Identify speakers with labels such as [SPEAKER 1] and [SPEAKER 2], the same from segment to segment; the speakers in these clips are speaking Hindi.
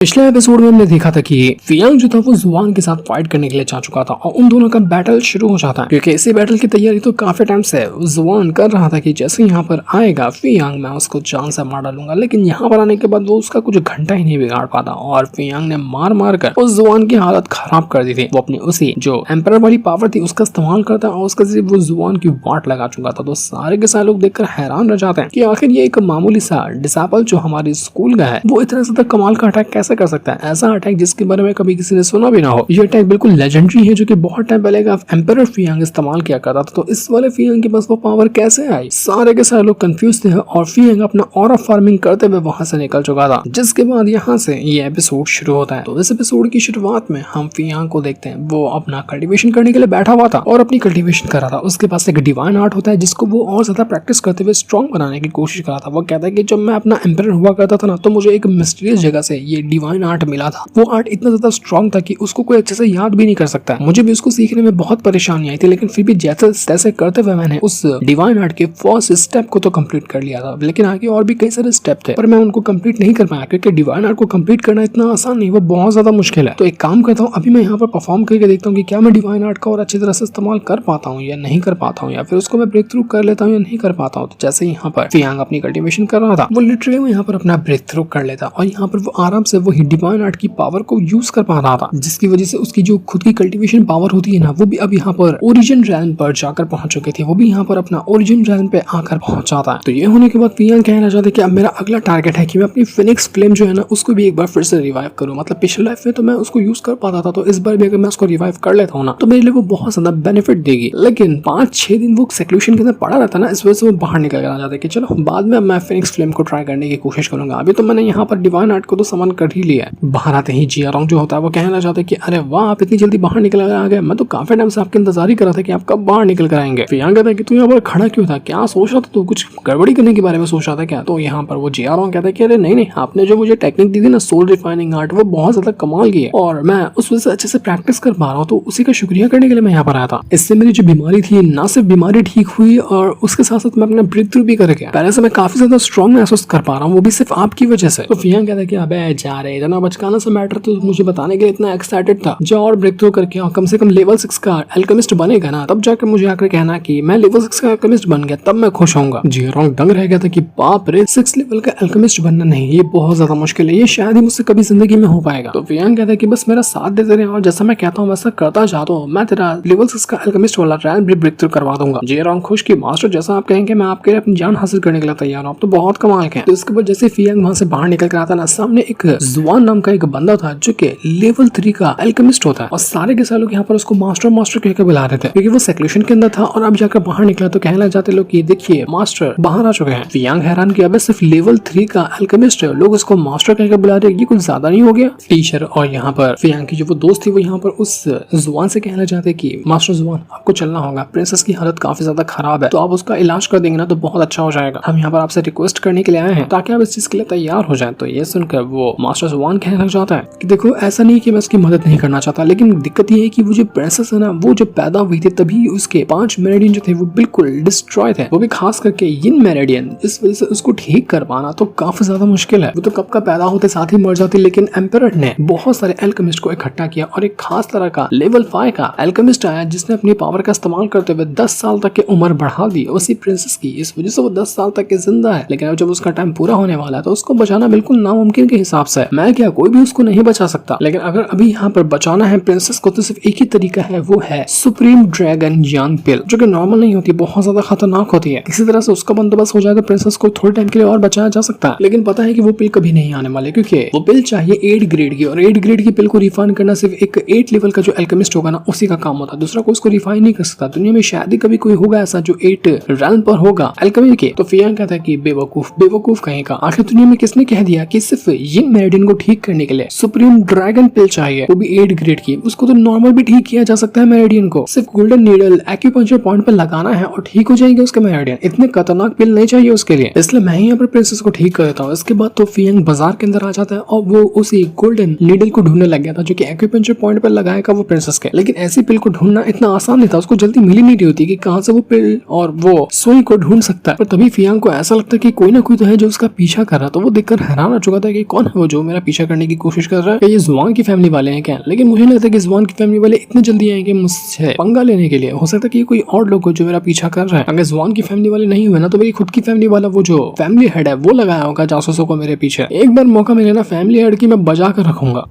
[SPEAKER 1] पिछले एपिसोड में हमने देखा था कि फियांग जो था वो जुआन के साथ फाइट करने के लिए जा चुका था और उन दोनों का बैटल शुरू हो जाता है क्योंकि इसी बैटल की तैयारी तो काफी टाइम से जुआन कर रहा था कि जैसे यहाँ पर आएगा फियांग मैं उसको जान से मार डालूंगा। लेकिन यहाँ पर आने के बाद वो उसका कुछ घंटा ही नहीं बिगाड़ पाता और फियांग ने मार मार कर उस जुआन की हालत खराब कर दी थी। वो अपनी उसी जो एम्पर वाली पावर थी उसका इस्तेमाल करता और उसका सिर्फ वो जुआन की वाट लगा चुका था। तो सारे के सारे लोग देखकर हैरान रह जाते हैं कि आखिर ये एक मामूली सा डिसेबल जो हमारे स्कूल का है वो इतना ज्यादा कमाल का अटैक कैसे कर सकता है, ऐसा अटैक जिसके बारे में कभी किसी ने सुना भी ना हो। ये अटैक बिल्कुल लेजेंडरी है जो कि बहुत टाइम पहले का एम्परर फियांग इस्तेमाल किया करता था। तो इस वाले फियांग के पास वो पावर कैसे आई? सारे के सारे लोग कंफ्यूज थे और फियांग अपना ऑरा फार्मिंग करते हुए वहां से निकल चुका था। जिसके बाद यहाँ से ये एपिसोड शुरू होता है। तो इस एपिसोड की शुरुआत में हम फियांग को देखते हैं, वो अपना कल्टीवेशन करने के लिए बैठा हुआ था और अपनी कल्टीवेशन कर रहा था। उसके पास एक डिवाइन आर्ट होता है जिसको वो और ज्यादा प्रैक्टिस करते हुए स्ट्रॉन्ग बनाने की कोशिश कर रहा था। वो कहता है कि जब मैं अपना एम्परर हुआ करता था ना तो मुझे एक मिस्टीरियस जगह से ये डिवाइन आर्ट मिला था। वो आर्ट इतना ज्यादा स्ट्रॉन्ग था कि उसको कोई अच्छे से याद भी नहीं कर सकता है। मुझे भी उसको सीखने में बहुत परेशानी आई थी, लेकिन फिर भी जैसे तैसे करते हुए मैंने उस डिवाइन आर्ट के फर्स्ट स्टेप को तो कंप्लीट कर लिया था। लेकिन आगे और भी कई सारे स्टेप थे पर मैं उनको कंप्लीट नहीं कर पाया क्योंकि डिवाइन आर्ट को कंप्लीट करना इतना आसान नहीं, वो बहुत ज्यादा मुश्किल है। तो एक काम करता हूँ, अभी मैं यहाँ पर परफॉर्म करके देखता हूँ कि क्या मैं डिवाइन आर्ट का और अच्छी तरह से इस्तेमाल कर पाता हूँ या नहीं कर पाता हूँ, या फिर उसको मैं ब्रेक थ्रू कर लेता हूँ या नहीं कर पाता हूँ। तो जैसे यहाँ पर फियांग अपनी कल्टीवेशन कर रहा था वो लिटरली यहाँ पर अपना ब्रेक थ्रू कर लेता और यहाँ पर वो आराम से वही डिवाइन आर्ट की पावर को यूज कर पा रहा था, जिसकी वजह से उसकी जो खुद की कल्टीवेशन पावर होती है ना वो भी अब यहाँ पर ओरिजिन रैल्म पर जाकर पहुंच चुकी थी। वो भी यहाँ पर अपना ओरिजिन रैल्म पे आकर पहुंच जाता है। तो ये होने के बाद फियांग कहना चाहता है कि अब मेरा अगला टारगेट है कि मैं अपनी फिनिक्स फ्लेम जो है ना उसको भी एक बार फिर से रिवाइव करूँ। मतलब पिछले लाइफ में तो मैं उसको यूज कर पाता था, तो इस बार भी अगर मैं उसको रिवाइव कर लेता हूँ ना तो मेरे लिए वो बहुत ज्यादा बेनिफिट देगी। लेकिन 5-6 दिन वो सेक्लूशन के अंदर पड़ा रहता ना, इस वजह से वो बाहर निकल कर आ जाता है कि चलो बाद में मैं फिनिक्स फ्लेम को ट्राई करने की कोशिश करूंगा। अभी तो मैंने यहाँ पर डिवाइन आर्ट को तो सामान कर ही लिया है। बाहर आते ही जियारोंग जो होता है वो कहना चाहता है कि अरे वाह आप इतनी जल्दी बाहर निकल कर आ गए, मैं तो काफी टाइम से आपके इंतजार ही कर रहा था कि आप कब बाहर निकल कर आएंगे। फियांग कहता है कि तू यहाँ पर खड़ा क्यों था, क्या सोच रहा था, तू कुछ गड़बड़ी करने के बारे में सोच रहा था क्या? तो यहाँ पर वो जियारोंग कहता है कि अरे नहीं, आपने जो मुझे टेक्निक दी थी ना सोल रिफाइनिंग आर्ट वो बहुत ज्यादा कमाल की है और मैं उस वजह से अच्छे से प्रैक्टिस कर पा रहा हूँ, तो उसी का शुक्रिया करने के लिए मैं यहाँ पर आया था। इससे मेरी जो बीमारी थी ना सिर्फ बीमारी ठीक हुई और उसके साथ साथ मैं अपना ब्रेक थ्रू भी कर गया। पहले से मैं काफी ज्यादा स्ट्रॉन्ग महसूस कर पा रहा हूँ, वो भी सिर्फ आपकी वजह से। तो फियांग कहता है कि अबे जा रहे इतना बचकाना सा मैटर तो मुझे बताने के लिए इतना एक्साइटेड था, जो और ब्रेक थ्रू करके कम से कम लेवल 6 का अल्केमिस्ट बनेगा ना तब जाकर मुझे आकर कहना कि मैं लेवल 6 का अल्केमिस्ट बन गया तब मैं खुश होऊंगा। जियारोंग दंग रह गया था कि बाप रे 6 लेवल का अल्केमिस्ट बनना नहीं, ये बहुत ज्यादा मुश्किल है, ये शायद ही मुझसे कभी जिंदगी में हो पाएगा। तो फियांग कहता है कि बस मेरा साथ देते रहे और जैसा मैं कहता हूँ वैसा करता जाता हूँ, मैं तेरा लेवल 6 का अल्केमिस्ट वाला ट्रायल भी ब्रेक थ्रू करवा दूंगा। जियारोंग खुश की मास्टर जैसा आप कहेंगे मैं आपके लिए अपनी जान हासिल करने के लिए तैयार हूँ, आप तो बहुत कमाल के हैं। तो इसके बाद जैसे फियांग वहां से बाहर निकल कर आता ना सामने एक जुआन नाम का एक बंदा था जो कि लेवल 3 का अल्केमिस्ट होता है और सारे के सारे लोग यहाँ पर उसको मास्टर कहकर बुला रहे थे क्योंकि वो सेक्लूशन के अंदर था और अब जाकर बाहर निकला तो कहना चाहते लोग कि देखिए मास्टर बाहर आ चुके हैं। फियांग हैरान कि अबे सिर्फ लेवल 3 का अल्केमिस्ट है, लोग उसको मास्टर कहकर बुला रहे, ये कुछ ज्यादा नहीं हो गया? टीचर और यहाँ पर फियांग की जो वो दोस्त थी वो यहाँ पर उस जुआन से कहना चाहते कि मास्टर जुआन आपको चलना होगा, प्रिंसेस की हालत काफी ज्यादा खराब है, तो आप उसका इलाज कर देंगे ना तो बहुत अच्छा हो जाएगा। हम यहाँ पर आपसे रिक्वेस्ट करने के लिए आए हैं ताकि आप इस चीज के लिए तैयार हो जाए। तो ये सुनकर वो मास्टर जुआन कहने लग जाता है कि देखो ऐसा नहीं कि मैं उसकी मदद नहीं करना चाहता, लेकिन दिक्कत ये है कि वो जो प्रिंसेस है ना वो जब पैदा हुई थी तभी उसके 5 मेरिडियन जो थे वो बिल्कुल डिस्ट्रॉय थे, वो भी खास करके यिन मेरिडियन। इस वजह से उसको ठीक कर पाना तो काफी ज्यादा मुश्किल है। वो तो कब का पैदा होते साथ ही मर जाती, लेकिन एम्परर ने बहुत सारे अल्केमिस्ट को इकट्ठा किया और एक खास तरह का लेवल 5 का अल्केमिस्ट आया जिसने अपनी पावर का इस्तेमाल करते हुए 10 साल तक की उम्र बढ़ा दी उसी प्रिंसेस की। इस वजह से वो 10 साल तक के जिंदा है, लेकिन अब जब उसका टाइम पूरा होने वाला है तो उसको बचाना बिल्कुल नामुमकिन के हिसाब से। मैं क्या कोई भी उसको नहीं बचा सकता, लेकिन अगर अभी यहाँ पर बचाना है प्रिंसेस को तो सिर्फ एक ही तरीका है, वो है सुप्रीम ड्रैगन यांग पिल, जो कि नॉर्मल नहीं होती, बहुत ज्यादा खतरनाक होती है। किसी तरह से उसका बंदोबस्त हो जाए तो प्रिंसेस को थोड़े टाइम के लिए और बचाया जा सकता है। लेकिन पता है कि वो पिल कभी नहीं आने वाले क्योंकि वो पिल चाहिए 8 ग्रेड की और 8 ग्रेड की पिल को रिफाइन करना सिर्फ एक 8 लेवल का जो अल्केमिस्ट होगा ना उसी का काम होता है, दूसरा को उसको रिफाइन नहीं कर सकता। दुनिया में शायद ही कभी कोई होगा ऐसा जो 8 रैल्म पर होगा अल्केमी के। तो फियांग कहता है कि बेवकूफ कहीं का, आखिर दुनिया में किसने कह दिया कि सिर्फ यिन मेरिडियन को ठीक करने के लिए सुप्रीम ड्रैगन पिल चाहिए, वो भी 8 ग्रेड की? उसको तो नॉर्मल भी ठीक किया जा सकता है मेरिडियन को, सिर्फ गोल्डन नीडल एक्यूपंक्चर पॉइंट पर लगाना है और ठीक हो जाएंगे उसके मेरिडियन। इतने खतरनाक पिल नहीं चाहिए उसके लिए, इसलिए मैं यहाँ पर प्रिंसेस को ठीक कर देता हूँ। इसके बाद तो फियांग बाजार के अंदर आ जाता है और वो उसी गोल्डन नीडल को ढूंढने लग गया था जो कि एक्यूपंक्चर पॉइंट पर लगाएगा वो प्रिंसेस के। लेकिन ऐसी पिल को ढूंढना इतना आसान नहीं था, उसको जल्दी मिली नहीं रही होती कि कहाँ से वो पिल और वो सुई को ढूंढ सकता है। पर तभी फियांग को ऐसा लगता है कि कोई ना कोई तो है जो उसका पीछा कर रहा, तो वो देखकर हैरान हो चुका था कि कौन है वो जो मेरा पीछा करने की कोशिश कर रहा है। ये जुआन की फैमिली वाले हैं क्या? लेकिन मुझे नहीं लगता कि जुआन की फैमिली वाले इतने जल्दी आएंगे मुझसे पंगा लेने के लिए। हो सकता है कि कोई और लोग हो जो मेरा पीछा कर रहा है। अगर जुआन की फैमिली वाले नहीं हुए ना तो मेरी खुद की फैमिली वाला वो जो फैमिली हेड है वो लगाया होगा जासूसों को मेरे पीछे। एक बार मौका मिले ना फैमिली हेड की मैं बजा कर रखूंगा।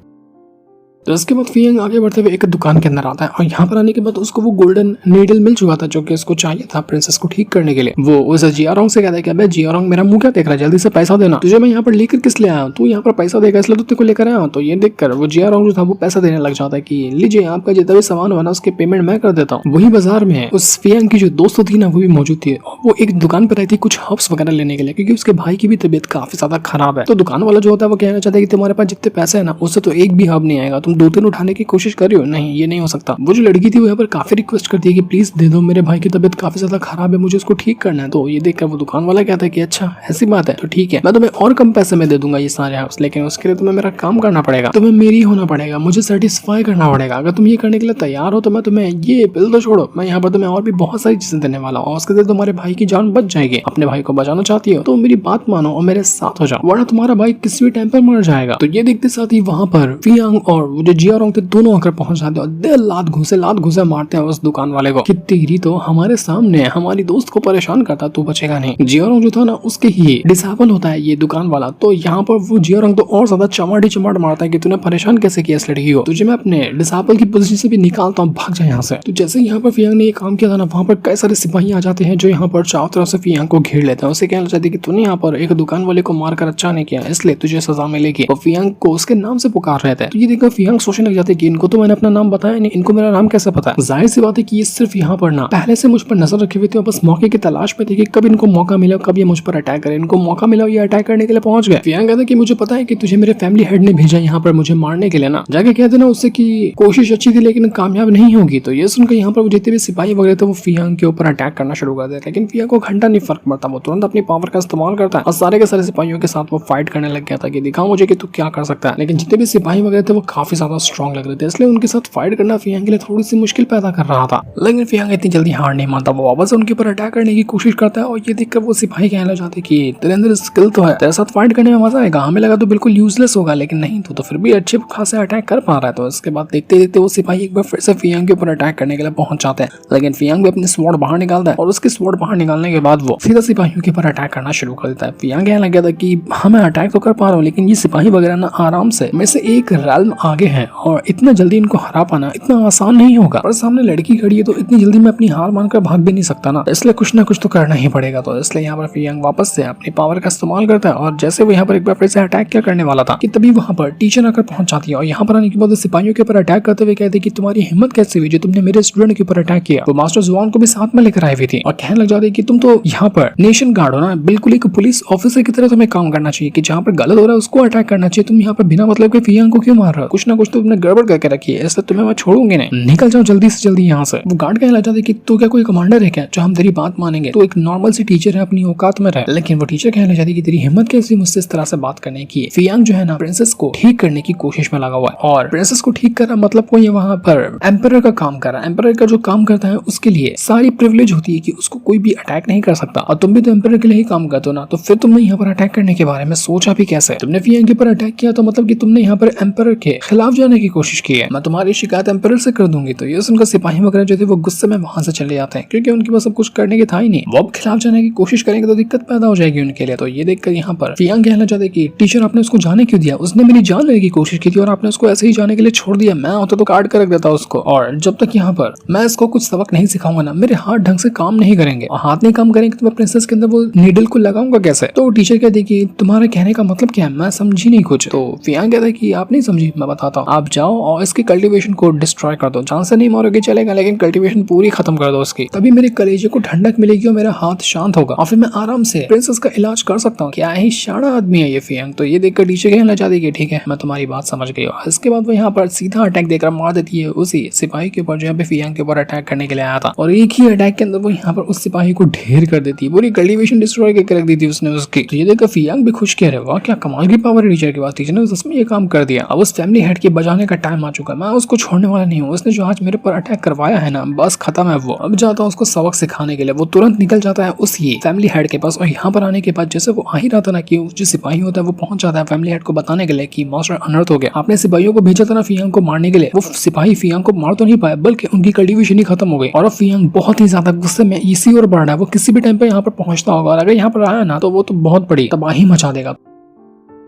[SPEAKER 1] तो इसके बाद फियांग आगे बढ़ते हुए एक दुकान के अंदर आता है और यहाँ पर आने के बाद उसको वो गोल्डन नीडल मिल चुका था जो कि उसको चाहिए था प्रिंसेस को ठीक करने के लिए। वो उस जियारोंग से कहता है कि अबे जियारोंग मेरा मुंह क्या देख रहा है, जल्दी से पैसा देना। तुझे मैं यहाँ पर लेकर किस लिए आया हूँ, तू यहाँ पर पैसा देगा इसलिए तो तेरे को लेकर आया हूँ। तो ये देखकर वो जियारोंग जो था वो पैसा देने लग जाता है कि लीजिए आपका जितना भी सामान हुआ ना उसके पेमेंट मैं कर देता हूँ। वही बाजार में उस फियांग की जो दोस्त थी ना वो भी मौजूद थी और वो एक दुकान पर आई थी कुछ हर्ब्स वगैरह लेने के लिए क्योंकि उसके भाई की भी तबीयत काफी ज्यादा खराब है। तो दुकान वाला जो होता है वो कहना चाहता है कि तुम्हारे पास जितने पैसे है ना उससे तो एक भी हर्ब नहीं आएगा, तुम 2-3 उठाने की कोशिश कर रही हो। नहीं ये नहीं हो सकता। वो जो लड़की थी वो यहाँ पर काफी रिक्वेस्ट करती है कि प्लीज दे दो, मेरे भाई की तबीयत काफी ज्यादा खराब है, मुझे उसको ठीक करना है। तो ये देखकर वो दुकान वाला कहता है कि अच्छा ऐसी बात है तो ठीक है, मैं तुम्हें और कम पैसे में दे दूंगा ये सारे हाउस, लेकिन उसके लिए तुम्हें मेरा काम करना पड़ेगा, तुम्हें मेरी होना पड़ेगा, मुझे सेटिस्फाई करना पड़ेगा। अगर तुम ये करने के लिए तैयार हो तो मैं तुम्हें ये बिल तो छोड़ो, मैं यहाँ पर तुम्हें और भी बहुत सारी चीजें देने वाला हूँ और उसके लिए तुम्हारे भाई की जान बच जाएगी। अपने भाई को बचाना चाहती हो तो मेरी बात मानो और मेरे साथ हो जाओ, वरना तुम्हारा भाई किसी भी टाइम पर मर जाएगा। तो ये देखते साथ ही वहां पर फियांग और वो जो जियारोंग थे दोनों आकर पहुंच जाते हैं। लात घुसे मारते हैं उस दुकान वाले को कि तेरी तो हमारे सामने हमारी दोस्त को परेशान करता, तू बचेगा नहीं। जियारोंग जो था ना उसके ही डिसेबल होता है ये दुकान वाला। तो यहाँ पर वो जियारोंग तो और ज्यादा चमाट मारता है कि तूने परेशान कैसे किया इस लड़की को, तुझे मैं अपने डिसेबल की पोजीशन से भी निकालता हूँ, भाग जा यहाँ से। तो जैसे यहाँ पर फियांग ने ये काम किया था ना वहाँ पर कई सारे सिपाही आ जाते हैं जो यहाँ पर चारों तरफ से फियांग को घेर लेते हैं। उसे कहना चाहते हैं कि तूने यहाँ पर एक दुकान वाले को मारकर अच्छा नहीं किया इसलिए तुझे सजा मिलेगी। और फियांग को उसके नाम से पुकार रहे थे। तो ये देखकर फियांग सोचने लग जाते हैं कि इनको तो मैंने अपना नाम बताया नहीं, इनको मेरा नाम कैसे पता है। जाहिर सी बात है कि ये सिर्फ यहाँ पर ना पहले से मुझ पर नजर रखे हुए थे, बस मौके की तलाश में थे कि कब इनको मौका मिला कब ये मुझ पर अटैक करे। इनको मौका मिला ये अटैक करने के लिए पहुंच गए। फियांग कहता है कि मुझे पता है कि तुझे मेरे फैमिली हेड ने भेजा यहाँ पर मुझे मारने के लिए ना, जाके कहते ना उससे कि कोशिश अच्छी थी लेकिन कामयाब नहीं होगी। तो ये सुनकर यहाँ पर जितने भी सिपाही वगैरह थे वो फियांग के ऊपर अटैक करना शुरू कर देते, लेकिन फियांग को घंटा नहीं फर्क पड़ता, वो तुरंत अपनी पावर का इस्तेमाल करता है और सारे के सारे सिपाहियों के साथ वो फाइट करने लग गया था कि दिखाओ मुझे कि तू क्या कर सकता है। लेकिन जितने भी सिपाही वगैरह थे वो काफी ज्यादा स्ट्रॉन्ग लग रहे थे, इसलिए उनके साथ फाइट करना फियांग के लिए थोड़ी सी मुश्किल पैदा कर रहा था। लेकिन फियांग इतनी जल्दी हार नहीं मानता, वो वापस उनके ऊपर अटैक करने की कोशिश करता है और ये देखकर वो सिपाही कहने लग जाते कि तेरे अंदर स्किल तो है, तेरे साथ फाइट करने में मजा आएगा, हमें लगा तो बिल्कुल यूजलेस होगा, लेकिन नहीं तो फिर भी अच्छे खासे अटैक कर पा रहा है। तो इसके बाद देखते देखते वो सिपाही एक बार फिर से फियांग के ऊपर अटैक करने के लिए पहुंच जाते हैं, लेकिन फियांग भी अपने स्वॉर्ड बाहर निकालता है और उसके स्वॉर्ड बाहर निकालने के बाद वो सीधा सिपाहियों के ऊपर अटैक करना शुरू कर देता है। फियांग कहने लग गया था कि हमें अटैक तो कर पा रहा हूँ लेकिन ये सिपाही वगैरह ना आराम से मेरे से एक रैल्म आगे हैं और इतना जल्दी इनको हरा पाना इतना आसान नहीं होगा, और सामने लड़की खड़ी है तो इतनी जल्दी मैं अपनी हार मानकर भाग भी नहीं सकता ना, इसलिए कुछ ना कुछ तो करना ही पड़ेगा। तो इसलिए यहाँ पर फियांग वापस से अपनी पावर का इस्तेमाल करता है और जैसे वो यहाँ पर एक बार फिर से अटैक क्या करने वाला था कि तभी वहाँ पर टीचर आकर पहुंच जाती है और यहाँ पर आने के बाद सिपाहियों के ऊपर अटैक करते हुए कहते कि तुम्हारी हिम्मत कैसे हुई जो तुमने मेरे स्टूडेंट के ऊपर अटैक किया। वो मास्टर जुआन को भी साथ में लेकर आई हुई थी और कहने लग जाती कि तुम तो यहाँ पर नेशन गार्ड हो ना, बिल्कुल एक पुलिस ऑफिसर की तरह तुम्हें काम करना चाहिए कि जहाँ पर गलत हो रहा है उसको अटैक करना चाहिए, तुम यहाँ पर बिना मतलब के फियांग को क्यों मार रहे हो, कुछ ना कुछ तो तुमने गड़बड़ करके रखी है, इसलिए तुम्हें मैं छोड़ूंगी नहीं, निकल जाओ जल्दी से जल्दी यहाँ से। वो गार्ड कहने लग जाते कि तू क्या कोई कमांडर है क्या जो हम तेरी बात मानेंगे, तो एक नॉर्मल सी टीचर है अपनी औकात में रहे। लेकिन वो टीचर कहने लग जाती कि तेरी हिम्मत कैसी मुझसे इस तरह से बात करने की। फियांग जो है ना प्रिंसेस को ठीक करने की कोशिश में लगा हुआ है और प्रिंसेस को ठीक कर रहा मतलब कोई वहाँ पर एम्परर का काम कर रहा है। एम्परर का जो काम करता है उसके लिए सारी प्रिविलेज होती है कि उसको कोई भी अटैक नहीं कर सकता, और तुम भी तो एम्परर के लिए ही काम करते हो ना, तो फिर तुमने यहाँ पर अटैक करने के बारे में सोचा भी कैसे? तुमने फियांग के ऊपर अटैक किया तो मतलब कि तुमने यहाँ पर एम्परर के खिलाफ जाने की कोशिश की है, मैं तुम्हारी शिकायत एम्परर से कर दूंगी। तो ये सुनकर सिपाही वगैरह जो थे वो गुस्से में वहां से चले जाते हैं क्योंकि उनके पास सब कुछ करने की था ही नहीं, वो अब खिलाफ जाने की कोशिश करेंगे तो दिक्कत पैदा हो जाएगी उनके लिए। तो ये देखकर यहाँ पर फियांग कहना चाहते कि टीचर आपने उसको जाने क्यों दिया, उसने मेरी जान लेने की कोशिश की थी और आपने उसको ऐसे ही जाने के लिए छोड़ दिया, मैं होता तो काट कर रख देता उसको, और जब तक यहाँ पर मैं इसको कुछ सबक नहीं सिखाऊंगा ना मेरे हाथ ढंग से काम नहीं करेंगे, और हाथ नहीं काम करेंगे तो मैं प्रिंसेस के अंदर वो नीडल को लगाऊंगा कैसे। तो टीचर कहती कि तुम्हारे कहने का मतलब क्या है, मैं समझी नहीं कुछ। तो फियांग कहता है कि आप नहीं समझी, मैं बताता हूँ, आप जाओ और इसकी कल्टीवेशन को डिस्ट्रॉय कर दो, जान से नहीं मारोगे चलेगा लेकिन कल्टीवेशन पूरी खत्म कर दो उसकी, तभी मेरे कलेजे को ठंडक मिलेगी और मेरा हाथ शांत होगा और फिर मैं आराम से प्रिंसेस का इलाज कर सकता हूँ। क्या ही शाना आदमी है ये फियांग। तो ये देखकर टीचर कहना चाहती है ठीक है मैं तुम्हारी बात समझ गई। और इसके बाद वो यहाँ पर सीधा अटैक देकर मार देती है उसी सिपाही के ऊपर जो यहाँ पे फियांग के ऊपर अटैक करने के लिए आया था, और एक ही अटैक के अंदर वो यहाँ पर उस सिपाही को ढेर कर देती है, पूरी कल्टीवेशन डिस्ट्रॉय करके रख दी थी उसने उसकी। तो ये देखकर फियांग भी खुश कह रहे वाह क्या कमाल की पावर है टीचर के पास, टीचर ने सच में ये काम कर दिया। अब उस फैमिली हेड के कि बजाने का टाइम आ चुका है, मैं उसको छोड़ने वाला नहीं हूँ। उसने जो आज मेरे पर अटैक करवाया है ना, बस खत्म है वो। अब जाता है उसको सबक सिखाने के लिए। वो तुरंत निकल जाता है उसी फैमिली हेड के पास, और यहाँ पर आने के बाद जैसे वो आ ही रहा था ना कि जो सिपाही होता है वो पहुंच जाता है फैमिली हेड को बताने के लिए कि मास्टर अनर्थ हो गया। आपने सिपाहियों को भेजा था ना फियांग को मारने के लिए, वो सिपाही फियांग को मार तो नहीं पाए बल्कि उनकी कल्टीवेशन ही खत्म हो गई। और अब फियांग बहुत ही ज्यादा गुस्से में इसी ओर बढ़ रहा है। वो किसी भी टाइम पे यहाँ पर पहुंचता होगा, और अगर यहाँ पर आया ना तो वो तो बहुत बड़ी तबाही मचा देगा।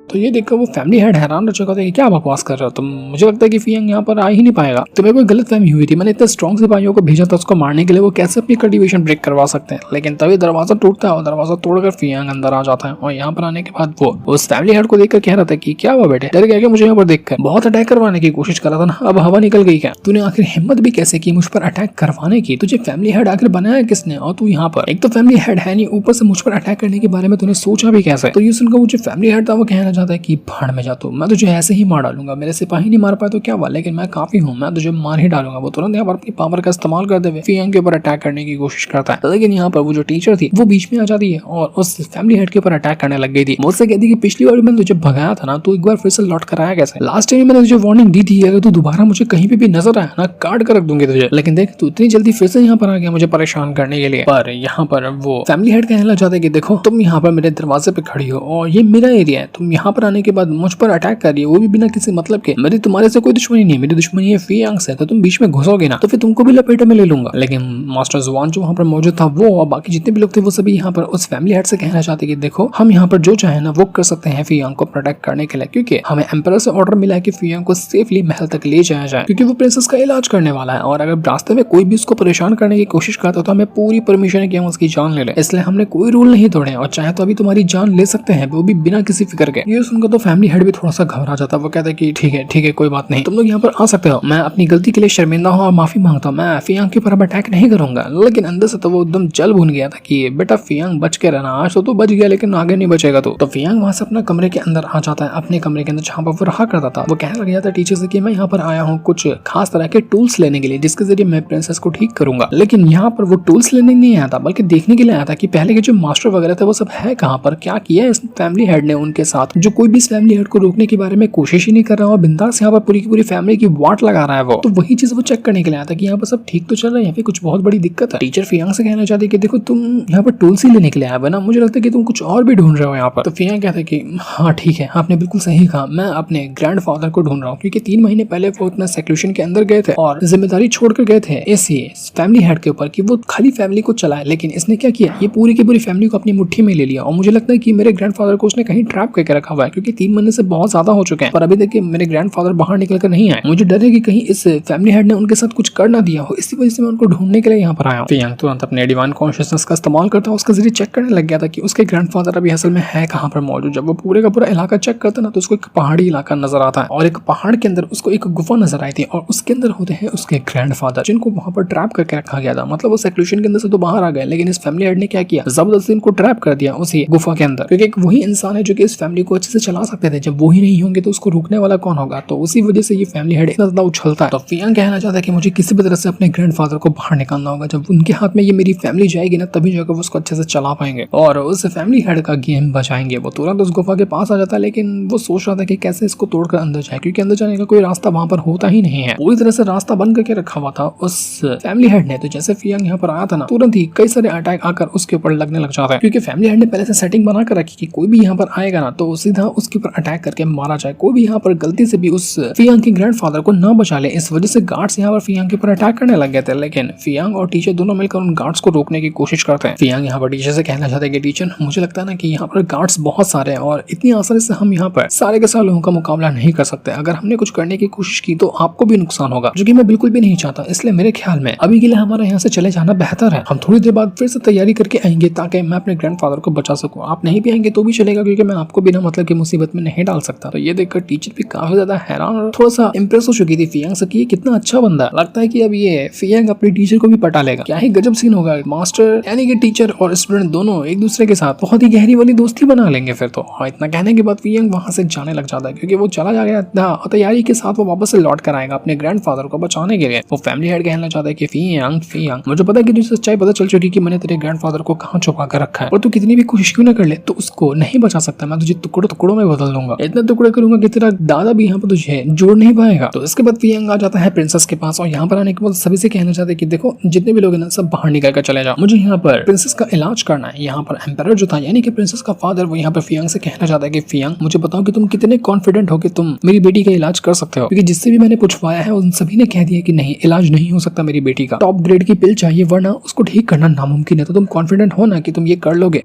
[SPEAKER 1] तो ये देखकर वो फैमिली हेड हैरान रह चुका था कि क्या बकवास कर रहे हो तुम, मुझे लगता है कि फियांग यहाँ पर आ ही नहीं पाएगा। तो मेरे को गलतफहमी हुई थी, मैंने इतने स्ट्रॉन्ग सिपाहियों को भेजा था उसको मारने के लिए, वो कैसे अपनी कल्टीवेशन ब्रेक करवा सकते हैं। लेकिन तभी दरवाजा टूटता है और दरवाजा तोड़कर फियांग अंदर आ जाता है। और यहाँ पर आने के बाद वो उस फैमिली हेड को देखकर कह रहा था कि क्या हुआ बेटे, डर गया क्या मुझे यहाँ पर देखकर, बहुत अटैक करवाने की कोशिश कर रहा था ना, अब हवा निकल गई क्या, तूने आखिर हिम्मत भी कैसे की मुझ पर अटैक करवाने की, तुझे फैमिली हेड आखिर बनाया किसने, और तू यहाँ पर एक तो फैमिली हेड है नहीं, ऊपर से मुझ पर अटैक करने के बारे में तूने सोचा भी कैसे। तो ये सुनकर वो जो फैमिली हेड था वो कहना चाहता है कि भाड़ में जा, तो मैं तुझे ऐसे ही मार डालूंगा, मेरे सिपाही नहीं मार पाए तो क्या हुआ, लेकिन मैं काफी हूँ, मैं तुझे मार ही डालूंगा। वो तुरंत यहाँ पर अपनी पावर का इस्तेमाल करते हुए फियांग के ऊपर अटैक करने की कोशिश करता है। लेकिन यहाँ पर वो जो टीचर थी वो बीच में आ जाती है और उस फैमिली हेड के ऊपर अटैक करने लग गई थी। मुझसे कहती कि पिछली बार मैंने तुझे भगाया था ना, तो एक बार फिर से लौट कर आया कैसे, लास्ट टाइम मैंने तुझे वार्निंग दी थी अगर तू दोबारा मुझे कहीं पे भी नजर आया ना काट कर रख दूंगी तुझे, लेकिन देख तू इतनी जल्दी फिर से यहाँ पर आ गया मुझे परेशान करने के लिए। पर यहाँ पर वो फैमिली हेड कहने लग जाता है कि देखो तुम यहाँ पर मेरे दरवाजे पे खड़ी हो और ये मेरा एरिया है, तुम यहाँ पर आने के बाद मुझ पर अटैक कर रही हो, वो भी बिना किसी मतलब के। मेरी तुम्हारे से कोई दुश्मनी नहीं, मेरी दुश्मनी है फियांग से, तो तुम बीच में घुसोगे ना तो फिर तुमको भी लपेटे में ले लूंगा। लेकिन मास्टर जुआन जो वहाँ पर मौजूद था वो और बाकी जितने भी लोग थे वो सभी यहाँ पर उस फैमिली हेड से कहना चाहते कि देखो हम यहाँ पर जो चाहे ना वो कर सकते हैं फियांग को प्रोटेक्ट करने के लिए, क्योंकि हमें एम्परर से ऑर्डर मिला है कि फियांग को सेफली महल तक ले जाया जाए, क्योंकि वो प्रिंसेस का इलाज करने वाला है। और अगर रास्ते में कोई भी उसको परेशान करने की कोशिश करता है तो हमें पूरी परमिशन है कि हम उसकी जान ले लें, इसलिए हमने कोई रूल नहीं तोड़े और चाहे तो अभी तुम्हारी जान ले सकते हैं, वो भी बिना किसी फिक्र के। ये सुनकर तो फैमिली हेड भी थोड़ा सा घबरा जाता है। वो कहता है कि ठीक है कोई बात नहीं, तुम लोग यहाँ पर आ सकते हो, मैं अपनी गलती के लिए शर्मिंदा हूँ और माफी मांगता हूँ, मैं फियांग के ऊपर अब अटैक नहीं करूंगा। लेकिन अंदर से तो वो एकदम जल भून गया था कि बेटा फियांग बच के रहना, आज तो बच गया लेकिन आगे नहीं बचेगा। तो फियांग वहां से अपना कमरे के अंदर आ जाता है, अपने कमरे के अंदर जहाँ पर वो रहा करता था। वो कहने लग जाता है टीचर से कि मैं यहाँ पर आया हूँ कुछ खास तरह के टूल्स लेने के लिए जिसके जरिए मैं प्रिंसेस को ठीक करूंगा। लेकिन यहाँ पर वो टूल्स लेने नहीं आया था बल्कि देखने के लिए आया था कि पहले के जो मास्टर वगैरह थे वो सब है कहाँ पर, क्या किया है इस फैमिली हेड ने उनके साथ, जो कोई भी इस फैमिली हेड को रोकने के बारे में कोशिश ही नहीं कर रहा और बिंदास यहाँ पर पूरी की पूरी फैमिली की वाट लगा रहा है वो। तो वही चीज वो चेक करने के लिए आया था कि यहाँ पर सब ठीक तो चल रहा है, यहाँ पे कुछ बहुत बड़ी दिक्कत है। टीचर फियांग से कहना चाहती है कि देखो तुम यहाँ पर टूल्स ही लेने के लिए आया हो ना, मुझे लगता है कि तुम कुछ और भी ढूंढ रहे हो यहाँ पर। तो फियांग कहता है कि हाँ ठीक है, आपने बिल्कुल सही कहा, मैं अपने ग्रैंडफादर को ढूंढ रहा हूँ, क्योंकि 3 महीने पहले वो अपना सेक्लूशन के अंदर गए थे और जिम्मेदारी छोड़कर गए थे ऐसी फैमिली हेड के ऊपर कि वो खाली फैमिली को चलाए। लेकिन इसने क्या किया, ये पूरी की पूरी फैमिली को अपनी मुट्ठी में ले लिया और मुझे लगता है कि मेरे ग्रैंडफादर को उसने कहीं ट्रैप करके रखा हुआ है, क्योंकि 3 महीने से बहुत ज्यादा हो चुके हैं पर अभी तक मेरे ग्रैंडफादर बाहर निकल कर नहीं आए। मुझे डर है कि कहीं इस फैमिली हेड ने उनके साथ कुछ कर ना दिया हो, इसी वजह से मैं उनको ढूंढने के लिए यहाँ पर आया हूँ। फियांग तुरंत अपने डिवाइन कॉन्शियसनेस का इस्तेमाल करता है, उसके जरिए चेक करने लग गया था कि उसके ग्रैंडफादर अभी असल में है कहाँ पर मौजूद। जब वो पूरे का पूरा इलाका चेक करता ना तो उसको एक पहाड़ी इलाका नजर आता है और एक पहाड़ के अंदर उसको एक गुफा नजर आई थी और उसके अंदर होते हैं उसके ग्रैंडफादर जिनको वहां पर ट्रैप करके रखा गया था। मतलब वो सेक्लूशन के अंदर से तो बाहर आ गए, लेकिन इस फैमिली हेड ने क्या किया, जबरदस्ती इनको ट्रैप कर दिया उसी गुफा के अंदर, क्योंकि एक वही इंसान है जो कि इस फैमिली को अच्छे से चला सकते थे। जब वो ही नहीं होंगे तो उसको रोकने वाला कौन होगा, तो उसी वजह से ये फैमिली हेड इतना ज्यादा उछलता है। तो फियांग कहना चाहता है कि मुझे किसी भी तरह से अपने ग्रैंडफादर को बाहर निकालना होगा, जब उनके हाथ में ये मेरी फैमिली जाएगी ना तभी जाकर वो उसको अच्छे से चला पाएंगे और उस फैमिली हेड का गेम बचाएंगे। वो तुरंत उस गुफा के पास आ जाता है, लेकिन वो सोच रहा था कि कैसे इसको तोड़कर अंदर जाए, क्योंकि अंदर जाने का कोई रास्ता वहां पर होता ही नहीं है, पूरी तरह से रास्ता बंद करके रखा हुआ था उस फैमिली हेड ने। तो जैसे फियांग यहाँ पर आया था ना तुरंत ही कई सारे अटैक आकर उसके ऊपर लगने लग जाता है, क्योंकि फैमिली हेड ने पहले से सेटिंग बना कर रखी कि कोई भी यहाँ पर आएगा ना तो सीधा उसके ऊपर अटैक करके मारा जाए, कोई भी यहाँ पर गलती से भी उस फियांग के ग्रैंडफादर को ना बचा ले। इस वजह से गार्ड्स यहाँ पर फियांग के ऊपर अटैक करने लग गए थे, लेकिन फियांग और टीचर दोनों मिलकर उन गार्ड्स को रोकने की कोशिश करते हैं। फियांग यहाँ पर टीचर से कहना चाहते हैं कि टीचर मुझे लगता है ना कि यहाँ पर गार्ड्स बहुत सारे हैं और इतनी आसानी से हम यहाँ पर सारे के सारे लोगों का मुकाबला नहीं कर सकते। अगर हमने कुछ करने की कोशिश की तो आपको भी नुकसान होगा, जो कि मैं बिल्कुल भी नहीं चाहता। इसलिए मेरे ख्याल में अभी के लिए हमारा यहाँ से चले जाना बेहतर है। हम थोड़ी देर बाद फिर से तैयारी करके आएंगे ताकि मैं अपने ग्रैंडफादर को बचा सकूं। आप नहीं भी आएंगे तो भी चलेगा, क्योंकि मैं आपको बिना मतलब की मुसीबत में नहीं डाल सकता। तो ये देखकर टीचर भी काफी ज्यादा हैरान और थोड़ा सा इंप्रेस हो चुकी थी फियांग से कि ये कितना अच्छा बंदा है। लगता है कि अब ये फियांग अपनी टीचर को भी पटा लेगा। क्या ही गजब सीन होगा, मास्टर यानी कि टीचर और स्टूडेंट दोनों एक दूसरे के साथ बहुत ही गहरी वाली दोस्ती बना लेंगे फिर तो। और इतना कहने के बाद फियांग वहां से जाने लग जाता है, क्योंकि वो चला जा गया था तैयारी के साथ वो वापस से लौट कर आएगा अपने ग्रैंडफादर को बचाने के लिए। वो फैमिली हेड कहना चाहता है कि फियांग मुझे पता है कि तुझे सच्चाई पता चल चुकी कि मैंने तेरे ग्रैंडफादर को कहाँ छुपा कर रखा है, और तू कितनी भी कोशिश क्यों न कर ले तो उसको नहीं बचा सकता। मैं तुझे टुकड़ों टुकड़ों में बदल दूंगा, इतने टुकड़े करूंगा कि तेरा दादा भी यहाँ पर तुझे जोड़ नहीं पाएगा। तो इसके बाद फियांग आ जाता है प्रिंसेस के पास और यहाँ पर आने के बाद सभी से कहना चाहते हैं कि देखो जितने भी लोग हैं ना सब बाहर निकल कर चले जाओ, मुझे यहाँ पर प्रिंसेस का इलाज करना है। यहाँ पर एम्परर जो था यानी कि प्रिंसेस का फादर वो यहाँ पर फियांग से कहना चाहता है कि फियांग मुझे बताओ कि तुम कितने कॉन्फिडेंट हो कि तुम मेरी बेटी का इलाज कर सकते हो, क्योंकि जिससे भी मैंने पूछवाया है उन सभी ने कह दिया कि नहीं इलाज नहीं हो सकता, मेरी बेटी का टॉप ग्रेड की पिल चाहिए वरना उसको ठीक करना नामुमकिन है। तो तुम कॉन्फिडेंट हो ना कि तुम ये कर लोगे?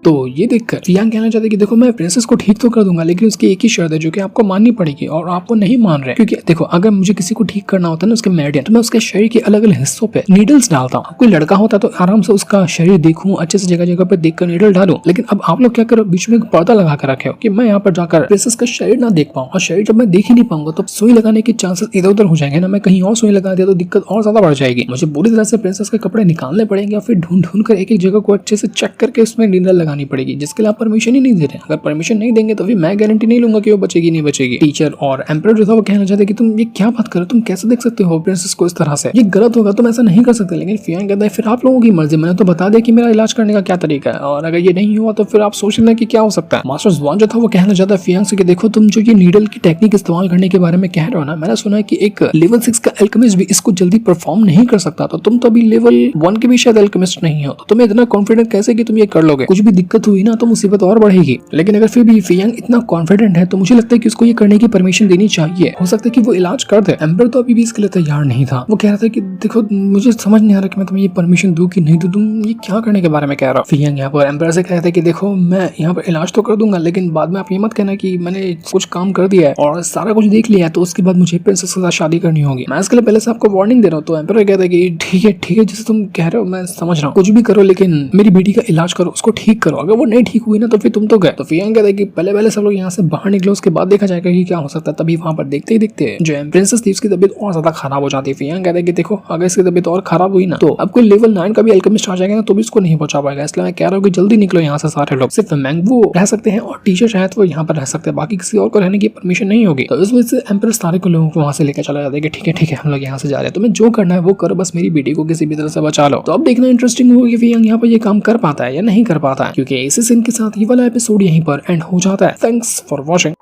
[SPEAKER 1] तो ये देखकर फियांग कहना चाहते कि देखो मैं प्रिंसेस को ठीक तो कर दूंगा लेकिन उसकी एक ही शर्त है जो कि आपको माननी पड़ेगी और आप वो नहीं मान रहे, क्योंकि देखो अगर मुझे किसी को ठीक करना होता है ना उसके मेडियन, तो मैं उसके शरीर के अलग अलग हिस्सों पे नीडल्स डालता हूँ। कोई लड़का होता तो आराम से उसका शरीर देखूं, अच्छे से जगह जगह पे देखकर नीडल डालूं, लेकिन अब आप लोग क्या करो बीच में एक पर्दा लगा कर रखे हो कि मैं यहाँ पर जाकर प्रिंसेस का शरीर ना देख पाऊँ, और शरीर जब मैं देख ही नहीं पाऊंगा तो सुई लगाने के चांसेस इधर उधर हो जाएंगे ना, मैं कहीं और सुई लगा दिया तो दिक्कत और ज्यादा बढ़ जाएगी। मुझे पूरी तरह से प्रिंसेस के कपड़े निकालने पड़ेंगे और फिर ढूंढ ढूंढ कर एक एक जगह को अच्छे से चेक करके उसमें नीडल लगानी पड़ेगी, जिसके लिए आप परमिशन ही नहीं दे रहे। अगर परमिशन नहीं देंगे तो फिर मैं गारंटी नहीं लूंगा कि वो बचेगी नहीं बचेगी। टीचर और एम्परर जो था वो कहना चाहते कि तुम ये क्या बात करो, तुम कैसे देख सकते हो प्रिंसेस को इस तरह से, ये गलत होगा, तुम ऐसा नहीं कर सकते। लेकिन फियांग कहता है फिर आप लोगों की मर्जी, मैंने तो बता दिया कि मेरा इलाज करने का क्या तरीका है और अगर ये नहीं हुआ तो फिर आप सोच लेना कि क्या हो सकता है। मास्टर जुआन जो था वो कहना चाहता है फियांग से कि देखो तुम जो ये नीडल की टेक्निक इस्तेमाल करने के बारे में कह रहे हो ना, मैंने सुना है कि एक लेवल 6 का एल्केमिस्ट भी इसको जल्दी परफॉर्म नहीं कर सकता, तो तुम तो अभी लेवल 1 के भी शायद एल्केमिस्ट नहीं हो, तो तुम्हें इतना कॉन्फिडेंट कैसे कि तुम ये कर लोगे? कुछ भी दिक्कत हुई ना तो मुसीबत और बढ़ेगी। लेकिन अगर फिर भी फियांग इतना कॉन्फिडेंट है तो मुझे लगता है कि उसको ये करने की परमिशन देनी चाहिए, हो सकता है कि वो इलाज कर दे। एम्पर तो अभी भी इसके लिए तैयार नहीं था, वो कह रहा था कि देखो मुझे समझ नहीं आ रहा कि मैं तुम्हें ये परमिशन दूं कि नहीं दूं, तुम ये क्या करने के बारे में कह रहा हो। फियांग यहाँ पर एम्पर से कहता है कि देखो मैं यहाँ पर इलाज तो कर दूंगा लेकिन बाद में आप ये मत कहना कि मैंने कुछ काम कर दिया है और सारा कुछ देख लिया है तो उसके बाद मुझे प्रिंसेस के साथ शादी करनी होगी। मैं इसके लिए पहले से आपको वार्निंग दे रहा हूँ। तो एम्पर कहता है कि ठीक है जैसे तुम कह रहे हो मैं समझ रहा हूँ, कुछ भी करो लेकिन मेरी बेटी का इलाज करो, उसको ठीक करो, अगर वो नहीं ठीक हुई ना तो फिर तुम तो गए। तो फियांग कहता है कि पहले सब लोग यहाँ से बाहर निकले उसके बाद देखा जाएगा कि क्या हो सकता है। तभी वहां पर देखते ही देखते जो प्रिंसेस थी उसकी तबीयत और ज्यादा खराब हो जाती है। फियांग कहता है कि देखो अगर इसकी तबीयत और खराब हुई ना तो अब कोई लेवल 9 का भी एल्केमिस्ट आ जाएगा ना तो भी इसको नहीं पहुंचा पाएगा, इसलिए मैं कह रहा हूँ कि जल्दी निकलो यहाँ से सारे लोग। सिर्फ मैंगवू रह सकते हैं और टीचर शायद वो यहाँ पर रह सकते हैं, बाकी किसी और को रहने की परमिशन नहीं होगी। तो इस वजह से एम्पर सारे को लोगों को वहां से लेकर चला जाता है कि ठीक है हम लोग यहाँ से जा रहे हैं, तुम्हें जो करना है वो करो, बस मेरी बेटी को किसी भी तरह से बचा लो। तो अब देखना इंटरेस्टिंग होगा कि फियांग यहाँ पर ये काम कर पाता है या नहीं कर पाता है, क्योंकि इसी सीन के साथ ये वाला एपिसोड यहीं पर एंड हो जाता है। Thanks for watching.